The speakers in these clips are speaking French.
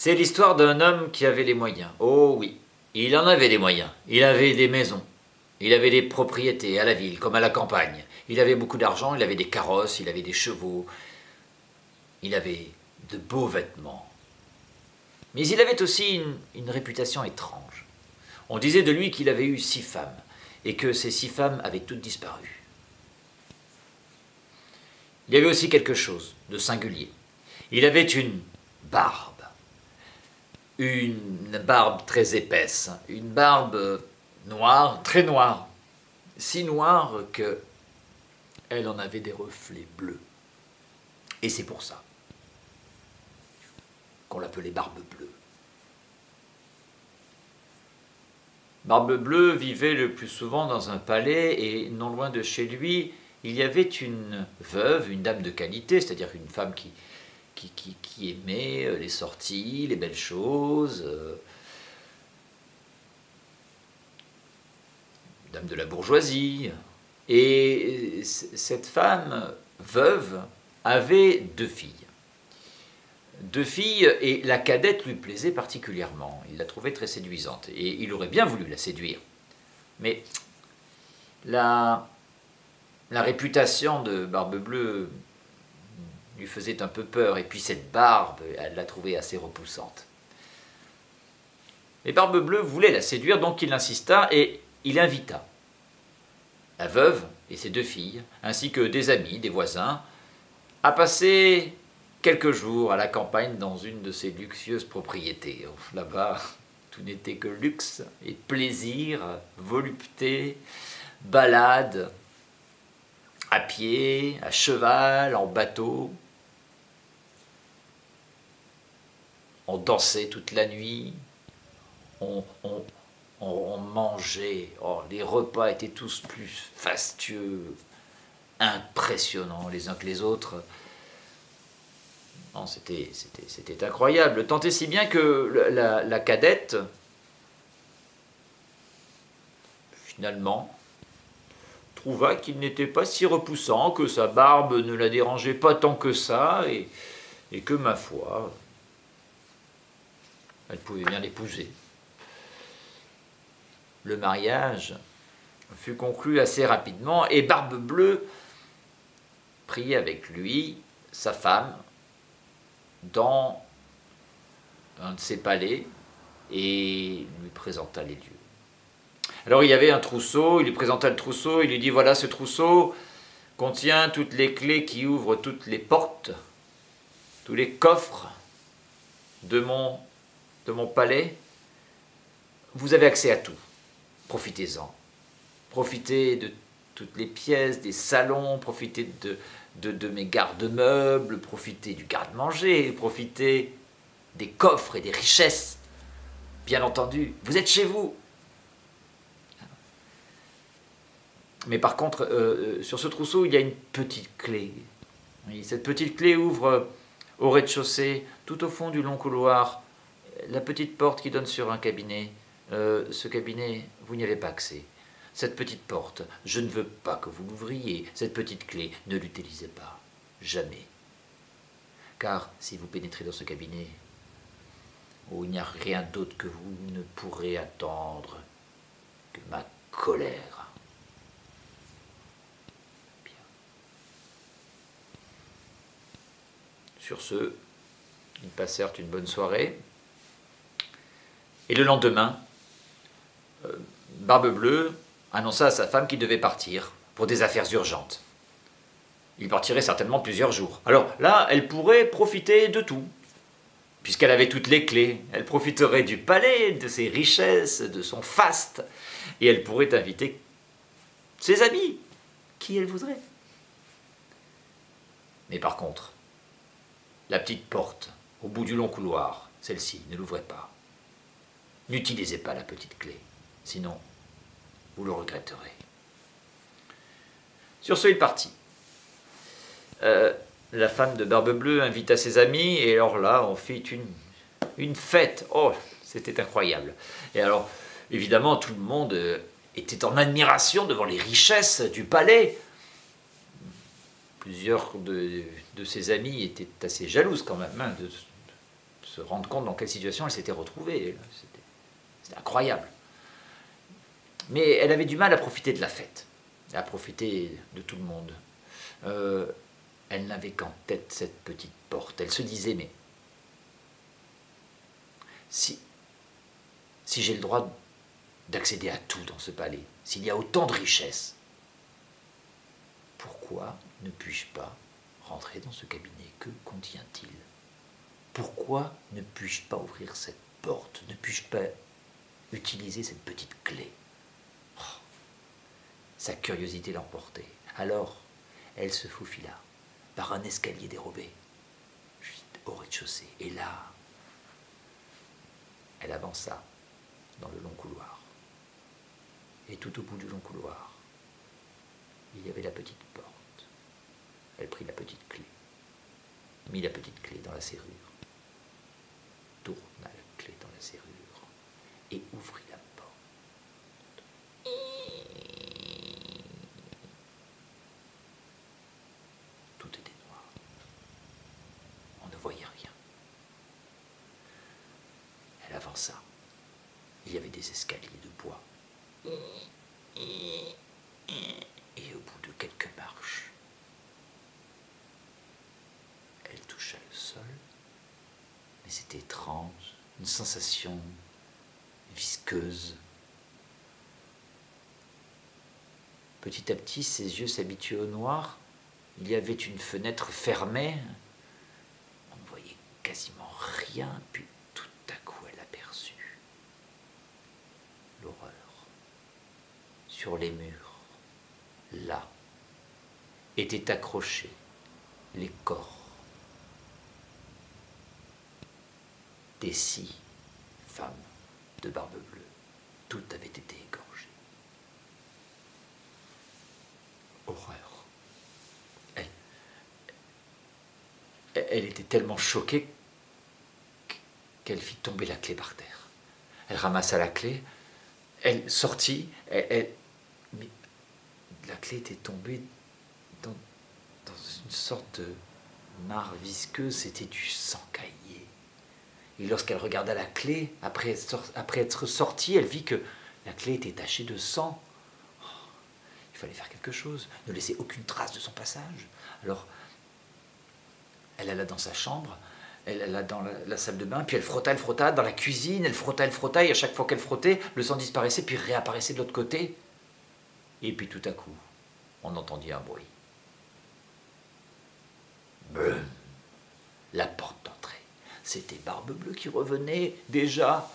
C'est l'histoire d'un homme qui avait les moyens. Oh oui, il en avait des moyens. Il avait des maisons. Il avait des propriétés à la ville comme à la campagne. Il avait beaucoup d'argent, il avait des carrosses, il avait des chevaux. Il avait de beaux vêtements. Mais il avait aussi une réputation étrange. On disait de lui qu'il avait eu 6 femmes et que ces 6 femmes avaient toutes disparu. Il y avait aussi quelque chose de singulier. Il avait une barbe très épaisse, une barbe noire, très noire, si noire que elle en avait des reflets bleus. Et c'est pour ça qu'on l'appelait Barbe Bleue. Barbe Bleue vivait le plus souvent dans un palais et non loin de chez lui, il y avait une veuve, une dame de qualité, c'est-à-dire une femme qui aimait les sorties, les belles choses, dame de la bourgeoisie. Et cette femme veuve avait 2 filles. 2 filles, et la cadette lui plaisait particulièrement. Il la trouvait très séduisante, et il aurait bien voulu la séduire. Mais la réputation de Barbe Bleue lui faisait un peu peur, et puis cette barbe, elle la trouvait assez repoussante. Mais Barbe Bleue voulait la séduire, donc il insista, et il invita la veuve et ses 2 filles, ainsi que des amis, des voisins, à passer quelques jours à la campagne dans une de ses luxueuses propriétés. Là-bas, tout n'était que luxe et plaisir, volupté, balade, à pied, à cheval, en bateau. On dansait toute la nuit, on mangeait, oh, les repas étaient tous plus fastueux, impressionnants les uns que les autres. C'était incroyable, tant et si bien que la cadette, finalement, trouva qu'il n'était pas si repoussant, que sa barbe ne la dérangeait pas tant que ça, et que, ma foi, elle pouvait bien l'épouser. Le mariage fut conclu assez rapidement, et Barbe Bleue prit avec lui sa femme dans un de ses palais et lui présenta les lieux. Alors il y avait un trousseau, il lui présenta le trousseau, il lui dit voilà, ce trousseau contient toutes les clés qui ouvrent toutes les portes, tous les coffres de mon palais. Vous avez accès à tout, profitez-en. Profitez de toutes les pièces, des salons, profitez de mes garde-meubles, profitez du garde-manger, profitez des coffres et des richesses. Bien entendu, vous êtes chez vous. Mais par contre, sur ce trousseau, il y a une petite clé. Oui, cette petite clé ouvre au rez-de-chaussée, tout au fond du long couloir, la petite porte qui donne sur un cabinet. Ce cabinet, vous n'y avez pas accès. Cette petite porte, je ne veux pas que vous l'ouvriez. Cette petite clé, ne l'utilisez pas. Jamais. Car si vous pénétrez dans ce cabinet, oh, il n'y a rien d'autre que vous ne pourrez attendre que ma colère. Bien. Sur ce, ils passèrent une bonne soirée. Et le lendemain, Barbe Bleue annonça à sa femme qu'il devait partir pour des affaires urgentes. Il partirait certainement plusieurs jours. Alors là, elle pourrait profiter de tout, puisqu'elle avait toutes les clés. Elle profiterait du palais, de ses richesses, de son faste, et elle pourrait inviter ses amis, qui elle voudrait. Mais par contre, la petite porte, au bout du long couloir, celle-ci, ne l'ouvrez pas. N'utilisez pas la petite clé, sinon vous le regretterez. Sur ce, il partit. La femme de Barbe Bleue invita ses amis, et alors là, on fit une fête. Oh, c'était incroyable. Et alors, évidemment, tout le monde était en admiration devant les richesses du palais. Plusieurs de ses amis étaient assez jalouses quand même, hein, de se rendre compte dans quelle situation elle s'était retrouvée. C'était incroyable. Mais elle avait du mal à profiter de la fête, à profiter de tout le monde. Elle n'avait qu'en tête cette petite porte. Elle se disait, mais si j'ai le droit d'accéder à tout dans ce palais, s'il y a autant de richesses, pourquoi ne puis-je pas rentrer dans ce cabinet? Que contient-il? Pourquoi ne puis-je pas ouvrir cette porte? Ne puis-je pas utiliser cette petite clé? Oh, sa curiosité l'emportait. Alors, elle se faufila par un escalier dérobé, au rez-de-chaussée. Et là, elle avança dans le long couloir. Et tout au bout du long couloir, il y avait la petite porte. Elle prit la petite clé, mit la petite clé dans la serrure, tourna la clé dans la serrure et ouvrit la porte. Tout était noir. On ne voyait rien. Elle avança. Il y avait des escaliers de bois. Et au bout de quelques marches, elle toucha le sol, mais c'était étrange, une sensation visqueuse. Petit à petit, ses yeux s'habituaient au noir. Il y avait une fenêtre fermée. On ne voyait quasiment rien, puis tout à coup, elle aperçut l'horreur. Sur les murs, là, étaient accrochés les corps des 6 femmes de Barbe Bleue. Toutes avaient été égorgées. Horreur. Elle était tellement choquée qu'elle fit tomber la clé par terre. Elle ramassa la clé, elle sortit, mais la clé était tombée dans une sorte de mare visqueuse, c'était du sang caillé. Et lorsqu'elle regarda la clé, après être sortie, elle vit que la clé était tachée de sang. Oh, il fallait faire quelque chose, ne laisser aucune trace de son passage. Alors, elle alla dans sa chambre, elle alla dans la salle de bain, puis elle frotta dans la cuisine, elle frotta, et à chaque fois qu'elle frottait, le sang disparaissait, puis réapparaissait de l'autre côté. Et puis tout à coup, on entendit un bruit. Brum. La porte d'entrée. C'était Barbe Bleue qui revenait déjà.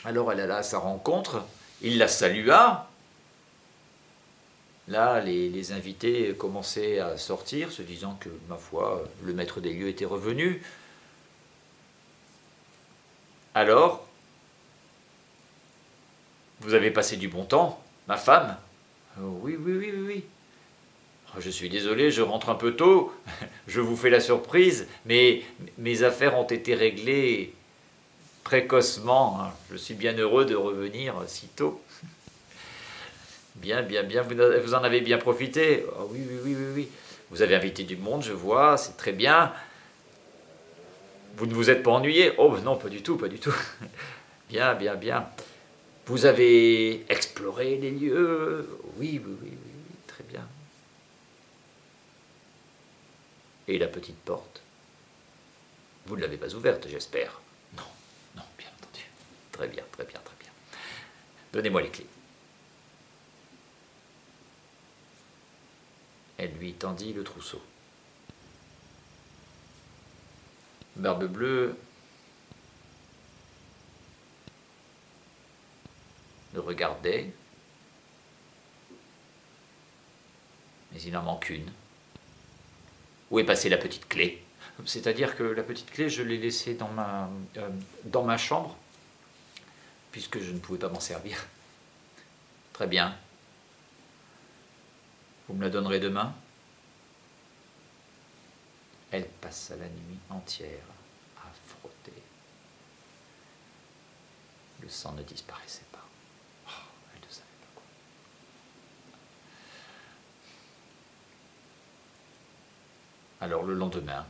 Alors elle alla à sa rencontre, il la salua. Là, les invités commençaient à sortir, se disant que, ma foi, le maître des lieux était revenu. Alors, vous avez passé du bon temps, ma femme? Oui. Je suis désolé, je rentre un peu tôt, je vous fais la surprise, mais mes affaires ont été réglées précocement. Je suis bien heureux de revenir si tôt. Bien, vous en avez bien profité. Oh, oui. Vous avez invité du monde, je vois, c'est très bien. Vous ne vous êtes pas ennuyé? Oh non, pas du tout. Bien. Vous avez exploré les lieux? Oui, très bien. Et la petite porte? Vous ne l'avez pas ouverte, j'espère? Non, bien entendu. Très bien. Donnez-moi les clés. Elle lui tendit le trousseau. Barbe Bleue le regardait, mais il en manque une. Où est passée la petite clé? C'est-à-dire que la petite clé, je l'ai laissée dans ma chambre, puisque je ne pouvais pas m'en servir. Très bien. Vous me la donnerez demain? Elle passa la nuit entière à frotter. Le sang ne disparaissait pas. Oh, elle ne savait pas quoi. Alors le lendemain,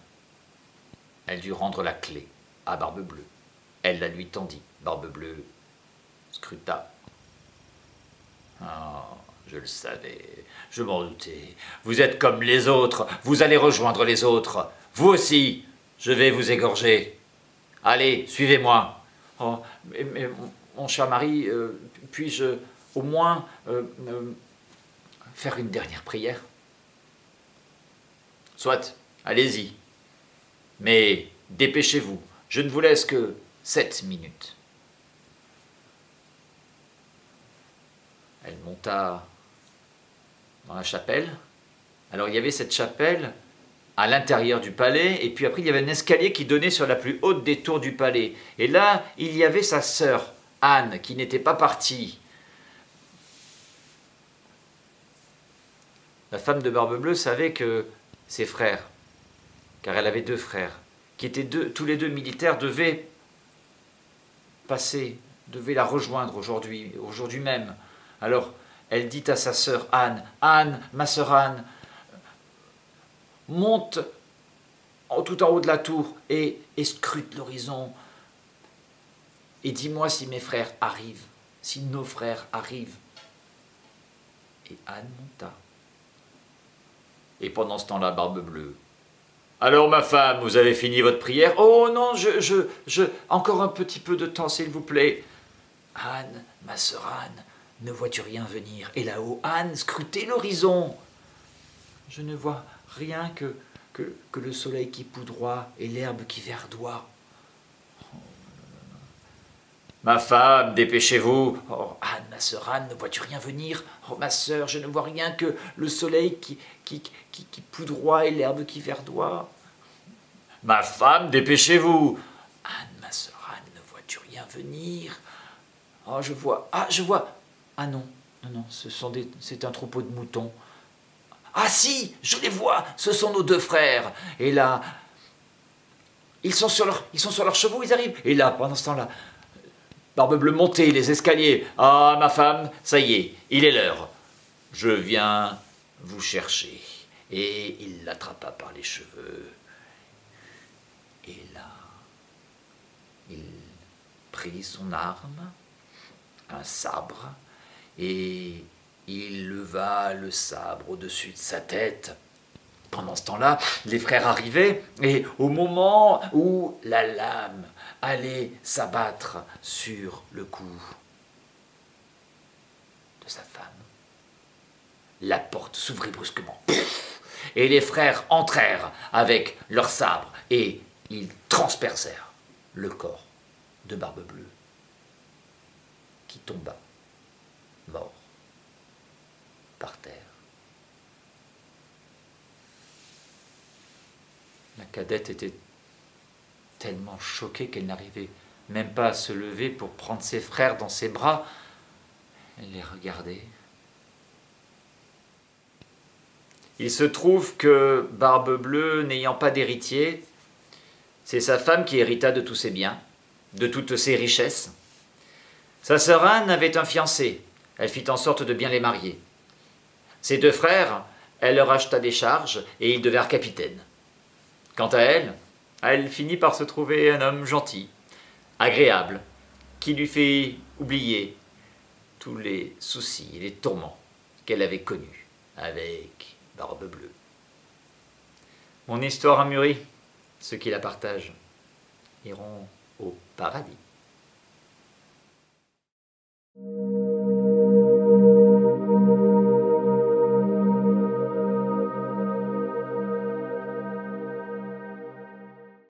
Elle dut rendre la clé à Barbe Bleue. Elle la lui tendit. Barbe Bleue scruta. Ah, je le savais, je m'en doutais. Vous êtes comme les autres, vous allez rejoindre les autres. Vous aussi, je vais vous égorger. Allez, suivez-moi. Oh, mais mon cher mari, puis-je au moins faire une dernière prière? Soit, allez-y. Mais dépêchez-vous, je ne vous laisse que 7 minutes. Elle monta dans la chapelle. Alors il y avait cette chapelle à l'intérieur du palais, et puis après il y avait un escalier qui donnait sur la plus haute des tours du palais. Et là, il y avait sa sœur, Anne, qui n'était pas partie. La femme de Barbe Bleue savait que ses frères, car elle avait 2 frères, qui étaient tous les 2 militaires, devaient la rejoindre aujourd'hui même. Alors, elle dit à sa sœur Anne, « Anne, ma sœur Anne, monte tout en haut de la tour et scrute l'horizon et dis-moi si mes frères arrivent, si nos frères arrivent. » Et Anne monta. Et pendant ce temps-là, Barbe Bleue, « Alors, ma femme, vous avez fini votre prière? »« Oh non, encore un petit peu de temps, s'il vous plaît. »« Anne, ma sœur Anne, ne vois-tu rien venir? Et là-haut, Anne, scrutez l'horizon. »« Je ne vois rien que le soleil qui poudroie et l'herbe qui verdoie. »« Ma femme, dépêchez-vous. »« Oh, Anne, ma sœur Anne, ne vois-tu rien venir? Oh, ma sœur, je ne vois rien que le soleil qui poudroie et l'herbe qui verdoie. »« Ma femme, dépêchez-vous. »« Anne, ma sœur Anne, ne vois-tu rien venir? Oh, je vois. Ah, je vois. Ah non, c'est un troupeau de moutons. Ah si, je les vois, ce sont nos 2 frères. Et là, ils sont sur leurs chevaux, ils arrivent. Et là, pendant ce temps-là, Barbe Bleue montait les escaliers. « Ah, ma femme, ça y est, il est l'heure. Je viens vous chercher. » Et il l'attrapa par les cheveux. Et là, il prit son arme, un sabre, et il leva le sabre au-dessus de sa tête. Pendant ce temps-là, les frères arrivaient, et au moment où la lame allait s'abattre sur le cou de sa femme, la porte s'ouvrit brusquement, et les frères entrèrent avec leurs sabres, et ils transpercèrent le corps de Barbe Bleue, qui tomba mort par terre. La cadette était tellement choquée qu'elle n'arrivait même pas à se lever pour prendre ses frères dans ses bras. Elle les regardait. Il se trouve que Barbe Bleue, n'ayant pas d'héritier, c'est sa femme qui hérita de tous ses biens, de toutes ses richesses. Sa sœur Anne avait un fiancé. Elle fit en sorte de bien les marier. Ses 2 frères, elle leur acheta des charges et ils devinrent capitaines. Quant à elle, elle finit par se trouver un homme gentil, agréable, qui lui fait oublier tous les soucis et les tourments qu'elle avait connus avec Barbe Bleue. Mon histoire a mûri. Ceux qui la partagent iront au paradis.